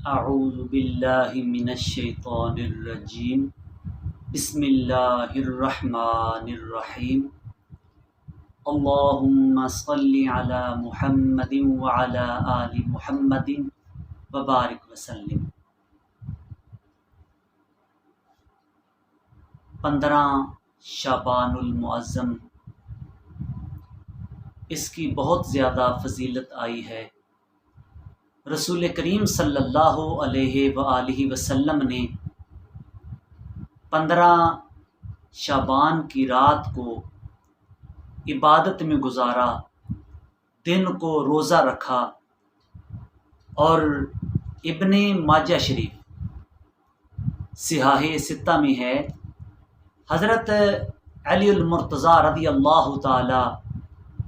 اعوذ باللہ من الشیطان الرجیم بسم اللہ الرحمن الرحیم اللہم صلی علی محمد وعلی آل محمد وبارک وسلم۔ 15 شعبان المعظم، اس کی بہت زیادہ فضیلت آئی ہے۔ رسول کریم صلی اللہ علیہ وآلہ وسلم نے 15 شعبان کی رات کو عبادت میں گزارا، دن کو روزہ رکھا، اور ابن ماجہ شریف صحاح ستہ میں ہے، حضرت علی المرتضیٰ رضی اللہ تعالی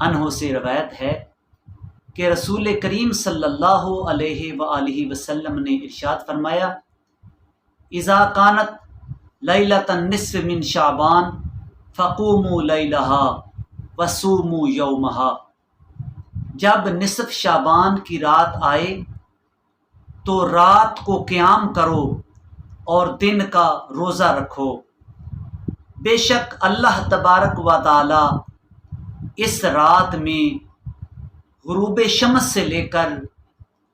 عنہ سے روایت ہے کہ رسول کریم صلی اللہ علیہ وآلہ وسلم نے ارشاد فرمایا، اذا کانت لیلۃ النصف من شعبان فقوموا لیلہا وصوموا یومہا، جب نصف شعبان کی رات آئے تو رات کو قیام کرو اور دن کا روزہ رکھو، بے شک اللہ تبارک و تعالی اس رات میں غروب شمس سے لے کر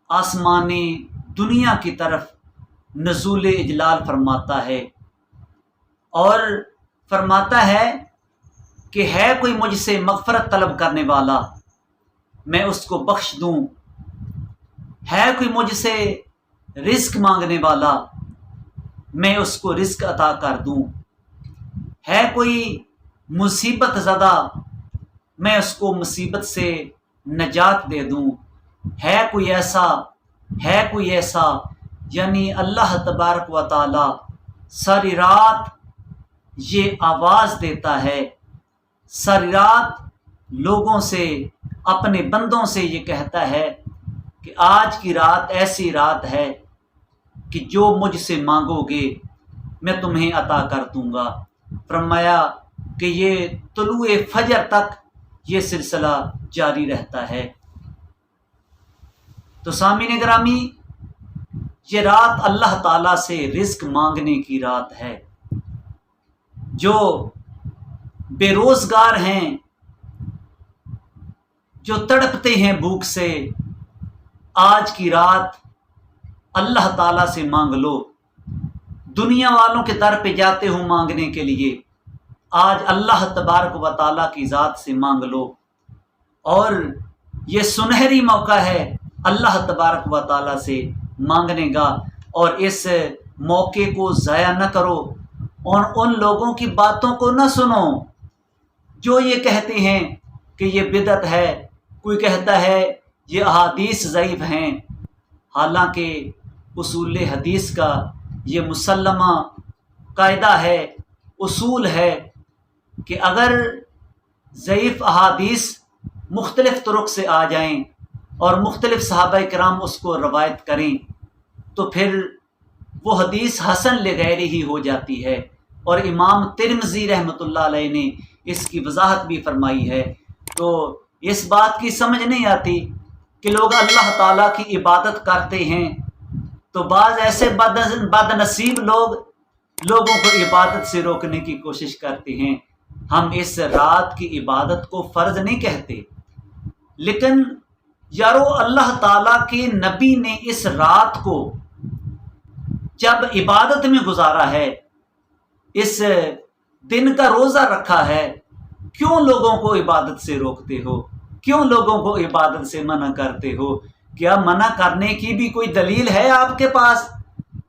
آسمان دنیا کی طرف نزول اجلال فرماتا ہے، اور فرماتا ہے کہ ہے کوئی مجھ سے مغفرت طلب کرنے والا میں اس کو بخش دوں، ہے کوئی مجھ سے رزق مانگنے والا میں اس کو رزق عطا کر دوں، ہے کوئی مصیبت زدہ میں اس کو مصیبت سے نجات دے دوں، ہے کوئی ایسا، یعنی اللہ تبارک و تعالی ساری رات یہ آواز دیتا ہے، ساری رات لوگوں سے، اپنے بندوں سے یہ کہتا ہے کہ آج کی رات ایسی رات ہے کہ جو مجھ سے مانگو گے میں تمہیں عطا کر دوں گا۔ فرمایا کہ یہ طلوع فجر تک یہ سلسلہ جاری رہتا ہے۔ تو سامعین گرامی، یہ رات اللہ تعالیٰ سے رزق مانگنے کی رات ہے۔ جو بے روزگار ہیں، جو تڑپتے ہیں بھوک سے، آج کی رات اللہ تعالیٰ سے مانگ لو۔ دنیا والوں کے در پہ جاتے ہو مانگنے کے لیے، آج اللہ تبارک و تعالیٰ کی ذات سے مانگ لو، اور یہ سنہری موقع ہے اللہ تبارک و تعالیٰ سے مانگنے کا، اور اس موقع کو ضائع نہ کرو، اور ان لوگوں کی باتوں کو نہ سنو جو یہ کہتے ہیں کہ یہ بدعت ہے، کوئی کہتا ہے یہ احادیث ضعیف ہیں، حالانکہ اصول حدیث کا یہ مسلمہ قاعدہ ہے، اصول ہے کہ اگر ضعیف احادیث مختلف طرق سے آ جائیں اور مختلف صحابہ کرام اس کو روایت کریں تو پھر وہ حدیث حسن لغیر ہی ہو جاتی ہے، اور امام ترمذی رحمۃ اللہ علیہ نے اس کی وضاحت بھی فرمائی ہے۔ تو اس بات کی سمجھ نہیں آتی کہ لوگ اللہ تعالیٰ کی عبادت کرتے ہیں تو بعض ایسے بد نصیب لوگوں کو عبادت سے روکنے کی کوشش کرتے ہیں۔ ہم اس رات کی عبادت کو فرض نہیں کہتے، لیکن یارو اللہ تعالیٰ کے نبی نے اس رات کو جب عبادت میں گزارا ہے، اس دن کا روزہ رکھا ہے، کیوں لوگوں کو عبادت سے روکتے ہو؟ کیوں لوگوں کو عبادت سے منع کرتے ہو؟ کیا منع کرنے کی بھی کوئی دلیل ہے آپ کے پاس؟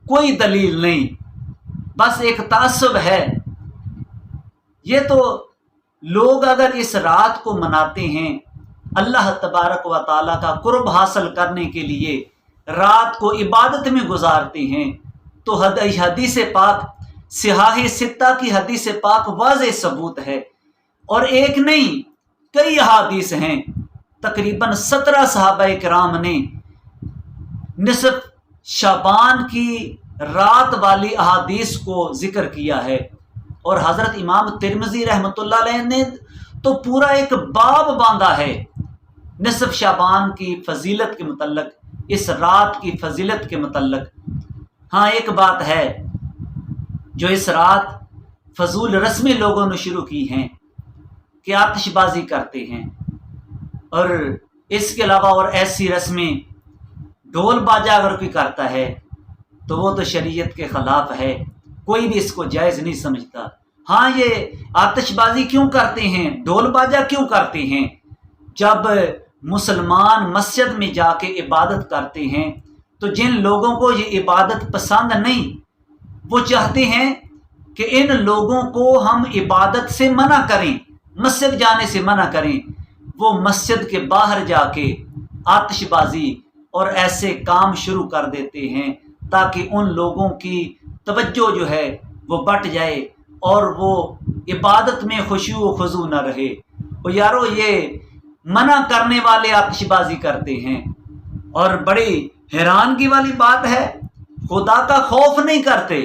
کوئی دلیل نہیں، بس ایک تعصب ہے۔ یہ تو لوگ اگر اس رات کو مناتے ہیں، اللہ تبارک و تعالیٰ کا قرب حاصل کرنے کے لیے رات کو عبادت میں گزارتے ہیں، تو حدیث پاک صحاح ستہ کی حدیث پاک واضح ثبوت ہے، اور ایک نہیں کئی احادیث ہیں، تقریباً 17 صحابہ کرام نے نصف شعبان کی رات والی احادیث کو ذکر کیا ہے، اور حضرت امام ترمذی رحمۃ اللہ علیہ نے تو پورا ایک باب باندھا ہے نصف شعبان کی فضیلت کے متعلق، اس رات کی فضیلت کے متعلق۔ ہاں ایک بات ہے جو اس رات فضول رسمیں لوگوں نے شروع کی ہیں کہ آتش بازی کرتے ہیں، اور اس کے علاوہ اور ایسی رسمیں ڈھول باجا اگر کوئی کرتا ہے تو وہ تو شریعت کے خلاف ہے، کوئی بھی اس کو جائز نہیں سمجھتا۔ ہاں یہ آتش بازی کیوں کرتے ہیں، ڈھول باجا کیوں کرتے ہیں؟ جب مسلمان مسجد میں جا کے عبادت کرتے ہیں تو جن لوگوں کو یہ عبادت پسند نہیں، وہ چاہتے ہیں کہ ان لوگوں کو ہم عبادت سے منع کریں، مسجد جانے سے منع کریں، وہ مسجد کے باہر جا کے آتش بازی اور ایسے کام شروع کر دیتے ہیں تاکہ ان لوگوں کی توجہ جو ہے وہ بٹ جائے اور وہ عبادت میں خشوع و خضوع نہ رہے۔ اور یارو یہ منع کرنے والے آتش بازی کرتے ہیں، اور بڑی حیرانگی والی بات ہے خدا کا خوف نہیں کرتے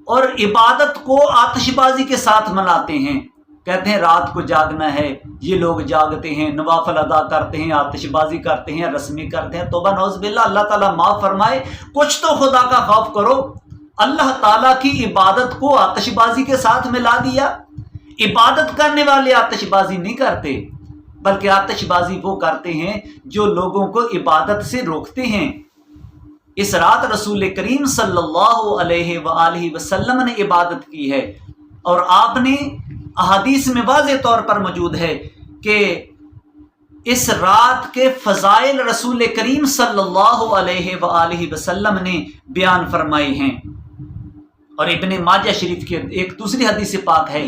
اور عبادت کو آتش بازی کے ساتھ مناتے ہیں۔ کہتے ہیں رات کو جاگنا ہے، یہ لوگ جاگتے ہیں، نوافل ادا کرتے ہیں، آتش بازی کرتے ہیں، رسمی کرتے ہیں۔ توبہ نعوذ باللہ، اللہ تعالیٰ معاف فرمائے۔ کچھ تو خدا کا خوف کرو۔ اللہ تعالیٰ کی عبادت کو آتش بازی کے ساتھ ملا دیا۔ عبادت کرنے والے آتش بازی نہیں کرتے، بلکہ آتش بازی وہ کرتے ہیں جو لوگوں کو عبادت سے روکتے ہیں۔ اس رات رسول کریم صلی اللہ علیہ وآلہ وسلم نے عبادت کی ہے، اور آپ نے احادیث میں واضح طور پر موجود ہے کہ اس رات کے فضائل رسول کریم صلی اللہ علیہ وآلہ وسلم نے بیان فرمائے ہیں۔ اور ابن ماجہ شریف کی ایک دوسری حدیث پاک ہے،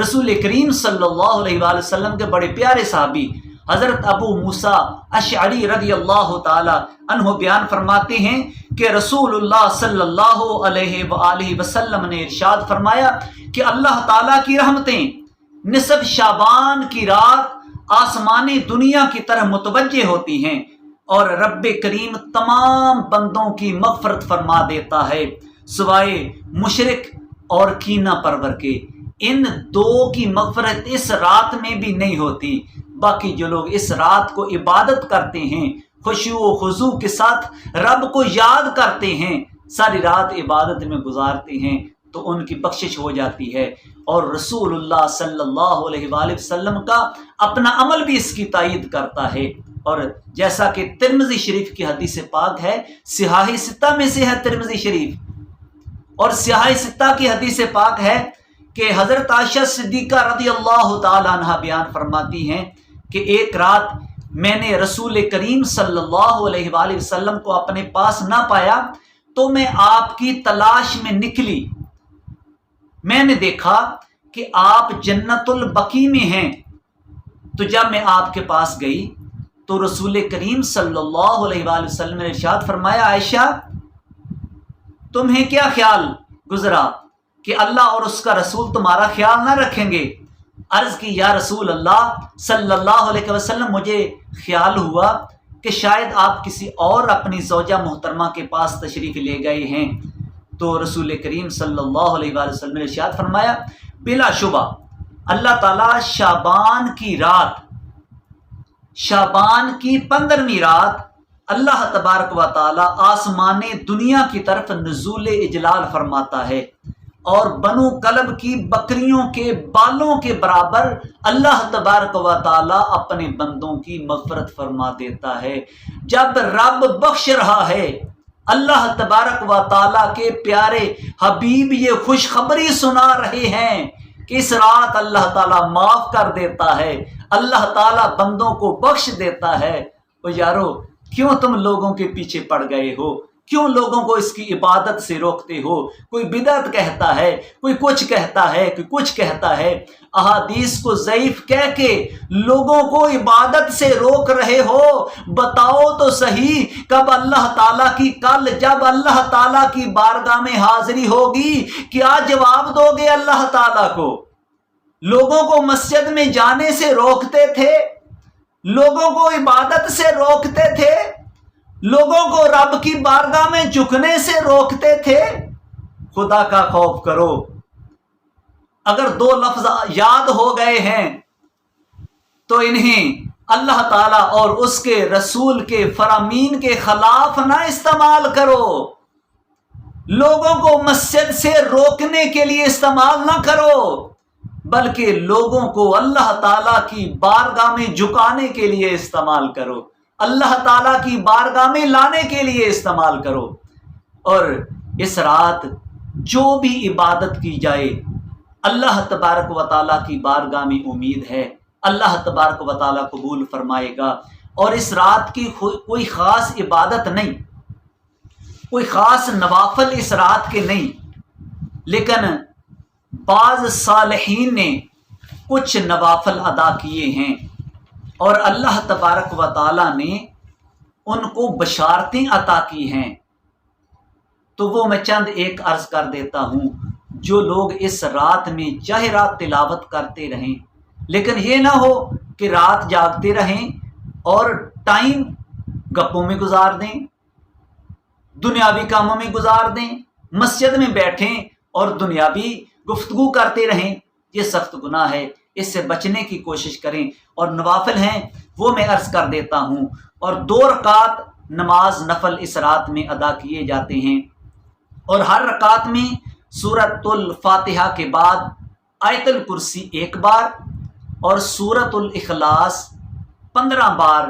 رسول کریم صلی اللہ علیہ وآلہ وسلم کے بڑے پیارے صحابی حضرت ابو موسیٰ اشعری رضی اللہ تعالی عنہ بیان فرماتے ہیں کہ رسول اللہ صلی اللہ علیہ وآلہ وسلم نے ارشاد فرمایا کہ اللہ تعالیٰ کی رحمتیں نصف شعبان کی رات آسمانی دنیا کی طرح متوجہ ہوتی ہیں، اور رب کریم تمام بندوں کی مغفرت فرما دیتا ہے سوائے مشرک اور کینہ پرور کے۔ ان دو کی مغفرت اس رات میں بھی نہیں ہوتی۔ باقی جو لوگ اس رات کو عبادت کرتے ہیں، خشوع و خضوع کے ساتھ رب کو یاد کرتے ہیں، ساری رات عبادت میں گزارتے ہیں، تو ان کی بخشش ہو جاتی ہے۔ اور رسول اللہ صلی اللہ علیہ وآلہ وسلم کا اپنا عمل بھی اس کی تائید کرتا ہے۔ اور جیسا کہ ترمذی شریف کی حدیث پاک ہے، صحاح ستہ میں سے ہے ترمذی شریف، اور صحاح ستہ کی حدیث پاک ہے کہ حضرت عائشہ صدیقہ رضی اللہ تعالی عنہ بیان فرماتی ہیں کہ ایک رات میں نے رسول کریم صلی اللہ علیہ وآلہ وسلم کو اپنے پاس نہ پایا، تو میں آپ کی تلاش میں نکلی۔ میں نے دیکھا کہ آپ جنت البقیع میں ہیں، تو جب میں آپ کے پاس گئی تو رسول کریم صلی اللہ علیہ وآلہ وسلم نے ارشاد فرمایا، عائشہ تمہیں کیا خیال گزرا کہ اللہ اور اس کا رسول تمہارا خیال نہ رکھیں گے؟ عرض کی یا رسول اللہ صلی اللہ علیہ وسلم، مجھے خیال ہوا کہ شاید آپ کسی اور اپنی زوجہ محترمہ کے پاس تشریف لے گئے ہیں۔ تو رسول کریم صلی اللہ علیہ وآلہ وسلم نے ارشاد فرمایا، بلا شبہ اللہ تعالیٰ شعبان کی رات، شعبان کی 15ویں رات اللہ تبارک و تعالی آسمان دنیا کی طرف نزول اجلال فرماتا ہے، اور بنو کلب کی بکریوں کے بالوں کے برابر اللہ تبارک و تعالی اپنے بندوں کی مغفرت فرما دیتا ہے۔ جب رب بخش رہا ہے، اللہ تبارک و تعالی کے پیارے حبیب یہ خوشخبری سنا رہے ہیں کہ اس رات اللہ تعالیٰ معاف کر دیتا ہے، اللہ تعالیٰ بندوں کو بخش دیتا ہے۔ اور یارو کیوں تم لوگوں کے پیچھے پڑ گئے ہو؟ کیوں لوگوں کو اس کی عبادت سے روکتے ہو؟ کوئی بدعت کہتا ہے، کوئی کچھ کہتا ہے، کوئی کچھ کہتا ہے، احادیث کو ضعیف کہہ کے لوگوں کو عبادت سے روک رہے ہو۔ بتاؤ تو صحیح، کب اللہ تعالیٰ کی، کل جب اللہ تعالیٰ کی بارگاہ میں حاضری ہوگی، کیا جواب دو گے اللہ تعالیٰ کو؟ لوگوں کو مسجد میں جانے سے روکتے تھے، لوگوں کو عبادت سے روکتے تھے، لوگوں کو رب کی بارگاہ میں جھکنے سے روکتے تھے۔ خدا کا خوف کرو۔ اگر 2 لفظ یاد ہو گئے ہیں تو انہیں اللہ تعالیٰ اور اس کے رسول کے فرامین کے خلاف نہ استعمال کرو، لوگوں کو مسجد سے روکنے کے لیے استعمال نہ کرو، بلکہ لوگوں کو اللہ تعالیٰ کی بارگاہ میں جھکانے کے لیے استعمال کرو، اللہ تعالیٰ کی بارگاہ میں لانے کے لیے استعمال کرو۔ اور اس رات جو بھی عبادت کی جائے اللہ تبارک و تعالیٰ کی بارگاہ میں امید ہے اللہ تبارک و تعالیٰ قبول فرمائے گا۔ اور اس رات کی کوئی خاص عبادت نہیں، کوئی خاص نوافل اس رات کے نہیں، لیکن بعض صالحین نے کچھ نوافل ادا کیے ہیں اور اللہ تبارک و تعالیٰ نے ان کو بشارتیں عطا کی ہیں۔ تو وہ میں چند ایک عرض کر دیتا ہوں۔ جو لوگ اس رات میں چاہے رات تلاوت کرتے رہیں، لیکن یہ نہ ہو کہ رات جاگتے رہیں اور ٹائم گپوں میں گزار دیں، دنیاوی کاموں میں گزار دیں، مسجد میں بیٹھیں اور دنیاوی گفتگو کرتے رہیں، یہ سخت گناہ ہے، اس سے بچنے کی کوشش کریں۔ اور نوافل ہیں وہ میں عرض کر دیتا ہوں، اور 2 رکعت نماز نفل اس رات میں ادا کیے جاتے ہیں، اور ہر رکعت میں سورۃ الفاتحہ کے بعد آیت الکرسی 1 بار اور سورۃ الاخلاص 15 بار،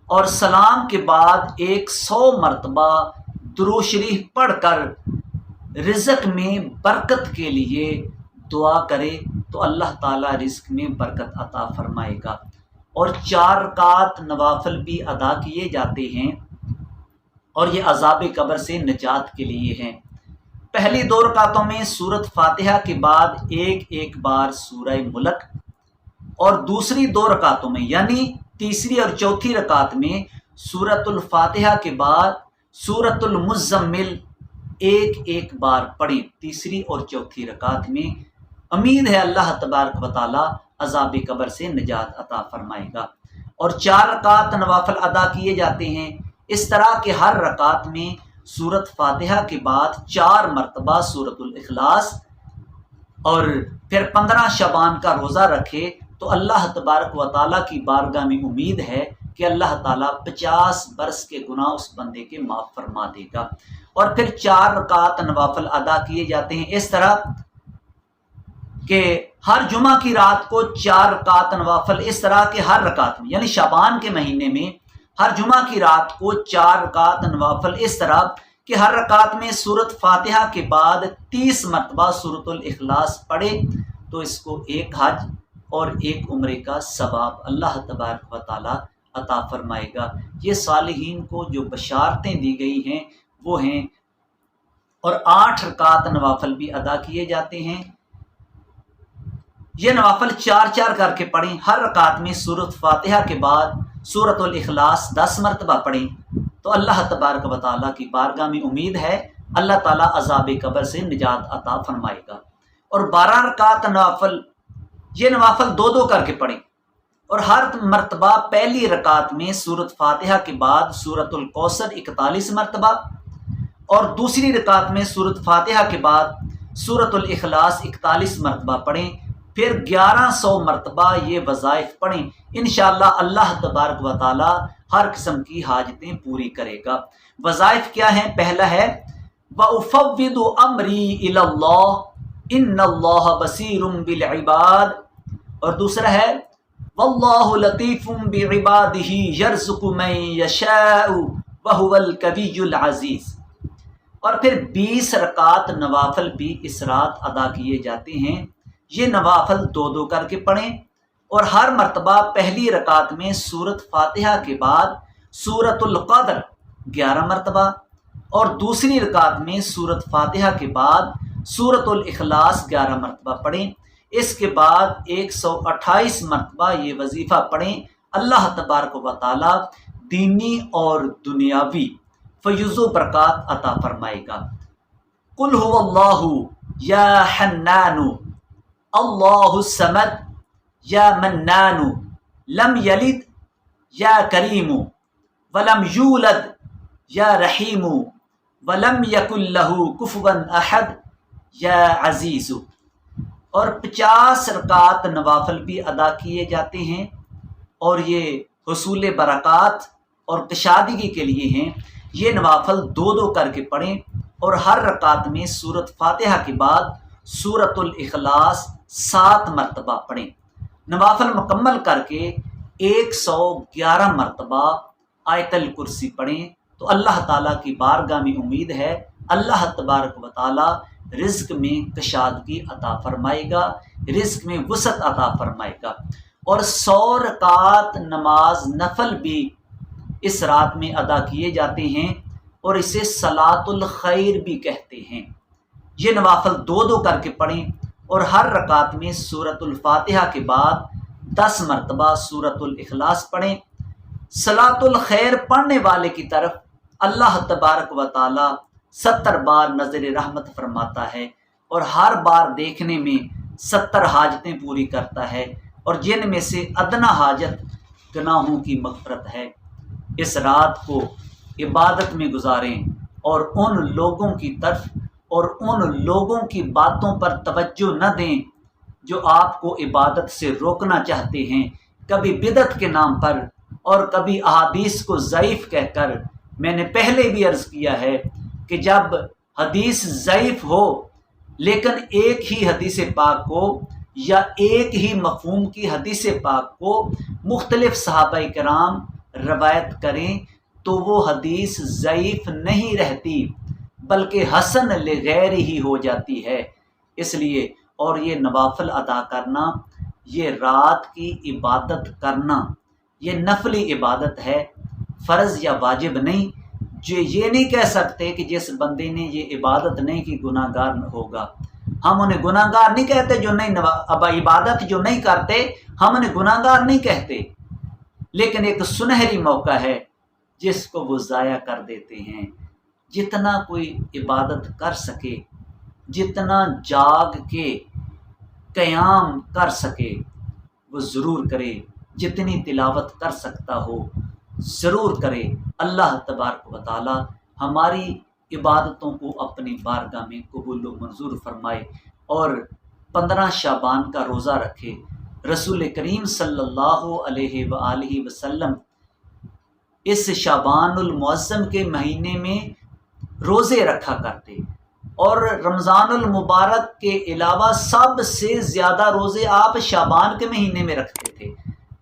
اور سلام کے بعد 100 مرتبہ درود شریف پڑھ کر رزق میں برکت کے لیے دعا کرے تو اللہ تعالیٰ رزق میں برکت عطا فرمائے گا۔ اور 4 رکعت نوافل بھی ادا کیے جاتے ہیں، اور یہ عذاب قبر سے نجات کے لیے ہیں۔ پہلی 2 رکعتوں میں سورۃ فاتحہ کے بعد ایک بار سورہ ملک، اور دوسری 2 رکعتوں میں یعنی تیسری اور چوتھی رکعت میں سورۃ الفاتحہ کے بعد سورۃ المزمل ایک بار پڑھیں تیسری اور چوتھی رکعت میں۔ امید ہے اللہ تبارک و تعالی عذاب قبر سے نجات عطا فرمائے گا۔ اور 4 رکعت نوافل ادا کیے جاتے ہیں، اس طرح کہ ہر رکعت میں سورۃ فاتحہ کے بعد 4 مرتبہ سورۃ الاخلاص، اور پھر 15 شعبان کا روزہ رکھے تو اللہ تبارک و تعالیٰ کی بارگاہ میں امید ہے کہ اللہ تعالیٰ 50 برس کے گناہ اس بندے کے معاف فرما دے گا۔ اور پھر 4 رکعت نوافل ادا کیے جاتے ہیں، اس طرح کہ ہر جمعہ کی رات کو 4 رکعت نوافل، اس طرح کہ ہر رکعت میں یعنی شعبان کے مہینے میں ہر جمعہ کی رات کو 4 رکعت نوافل، اس طرح کہ ہر رکعت میں سورۃ فاتحہ کے بعد 30 مرتبہ سورۃ الاخلاص پڑھے تو اس کو 1 حج اور 1 عمرے کا ثواب اللہ تبارک و تعالی عطا فرمائے گا۔ یہ صالحین کو جو بشارتیں دی گئی ہیں وہ ہیں۔ اور 8 رکعت نوافل بھی ادا کیے جاتے ہیں، یہ نوافل 4 کر کے پڑھیں، ہر رکعت میں سورۃ فاتحہ کے بعد سورۃ الاخلاص 10 مرتبہ پڑھیں تو اللہ تبارک و تعالیٰ کی بارگاہ میں امید ہے اللہ تعالیٰ عذاب قبر سے نجات عطا فرمائے گا۔ اور 12 رکعت نوافل، یہ نوافل 2 کر کے پڑھیں، اور ہر مرتبہ پہلی رکعت میں سورۃ فاتحہ کے بعد سورۃ الکوثر 41 مرتبہ، اور دوسری رکعت میں سورۃ فاتحہ کے بعد سورۃ الاخلاص 41 مرتبہ پڑھیں، پھر 1100 مرتبہ یہ وظائف پڑھیں۔ انشاءاللہ اللہ تبارک و تعالی ہر قسم کی حاجتیں پوری کرے گا۔ وظائف کیا ہیں؟ پہلا ہے وَأُفَوِّضُ أَمْرِي إِلَى اللَّهِ إِنَّ اللَّهَ بَصِيرٌ بِالْعِبَادِ، اور دوسرا ہے وَاللَّهُ لَطِيفٌ بِعِبَادِهِ يَرْزُقُ مَن يَشَاءُ وَهُوَ الْقَوِيُّ الْعَزِيزُ۔ اور پھر 20 رکعت نوافل بھی اس رات ادا کیے جاتے ہیں، یہ نوافل 2 کر کے پڑھیں، اور ہر مرتبہ پہلی رکعت میں سورۃ فاتحہ کے بعد سورۃ القدر 11 مرتبہ، اور دوسری رکعت میں سورۃ فاتحہ کے بعد سورۃ الاخلاص 11 مرتبہ پڑھیں۔ اس کے بعد 128 مرتبہ یہ وظیفہ پڑھیں۔ اللہ تبارک و تعالی دینی اور دنیاوی فیض و برکات عطا فرمائے گا۔ قل هو اللہ یا حنان اللہ الصمد یا منان لم یلد یا کریم ولم یولد یا رحیم ولم یکن لہ کفوا احد یا عزیز۔ اور 50 رکعت نوافل بھی ادا کیے جاتے ہیں، اور یہ حصول برکات اور کشادگی کے لیے ہیں۔ یہ نوافل 2 کر کے پڑھیں اور ہر رکعت میں سورۃ فاتحہ کے بعد سورۃ الاخلاص 7 مرتبہ پڑھیں۔ نوافل مکمل کر کے 111 مرتبہ آیت الکرسی پڑھیں تو اللہ تعالیٰ کی بارگاہ میں امید ہے اللہ تبارک و تعالیٰ رزق میں کشادگی عطا فرمائے گا، رزق میں وسعت عطا فرمائے گا۔ اور 100 رکعت نماز نفل بھی اس رات میں ادا کیے جاتے ہیں اور اسے صلاۃ الخیر بھی کہتے ہیں۔ یہ نوافل 2 کر کے پڑھیں اور ہر رکعت میں سورۃ الفاتحہ کے بعد 10 مرتبہ سورۃ الاخلاص پڑھیں۔ صلاۃ الخیر پڑھنے والے کی طرف اللہ تبارک و تعالی 70 بار نظر رحمت فرماتا ہے اور ہر بار دیکھنے میں 70 حاجتیں پوری کرتا ہے، اور جن میں سے ادنا حاجت گناہوں کی مغفرت ہے۔ اس رات کو عبادت میں گزاریں اور ان لوگوں کی طرف اور ان لوگوں کی باتوں پر توجہ نہ دیں جو آپ کو عبادت سے روکنا چاہتے ہیں، کبھی بدعت کے نام پر اور کبھی احادیث کو ضعیف کہہ کر۔ میں نے پہلے بھی عرض کیا ہے کہ جب حدیث ضعیف ہو لیکن ایک ہی حدیث پاک کو یا ایک ہی مفہوم کی حدیث پاک کو مختلف صحابہ کرام روایت کریں تو وہ حدیث ضعیف نہیں رہتی بلکہ حسن لغیر ہی ہو جاتی ہے۔ اس لیے اور یہ نوافل ادا کرنا، یہ رات کی عبادت کرنا، یہ نفلی عبادت ہے، فرض یا واجب نہیں۔ جو یہ نہیں کہہ سکتے کہ جس بندے نے یہ عبادت نہیں کی گناہ گار ہوگا۔ ہم انہیں گناہ گار نہیں کہتے جو نہیں عبادت جو نہیں کرتے، ہم انہیں گناہ گار نہیں کہتے، لیکن ایک سنہری موقع ہے جس کو وہ ضائع کر دیتے ہیں۔ جتنا کوئی عبادت کر سکے، جتنا جاگ کے قیام کر سکے وہ ضرور کرے، جتنی تلاوت کر سکتا ہو ضرور کرے۔ اللہ تبارک و تعالی ہماری عبادتوں کو اپنی بارگاہ میں قبول و منظور فرمائے اور 15 شعبان کا روزہ رکھے۔ رسول کریم صلی اللہ علیہ وآلہ وسلم اس شعبان المعظم کے مہینے میں روزے رکھا کرتے اور رمضان المبارک کے علاوہ سب سے زیادہ روزے آپ شعبان کے مہینے میں رکھتے تھے،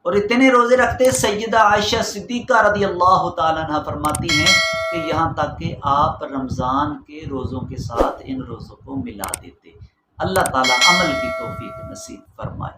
اور اتنے روزے رکھتے سیدہ عائشہ صدیقہ رضی اللہ تعالیٰ عنہ فرماتی ہیں کہ یہاں تک کہ آپ رمضان کے روزوں کے ساتھ ان روزوں کو ملا دیتے۔ اللہ تعالیٰ عمل کی توفیق نصیب فرمائے۔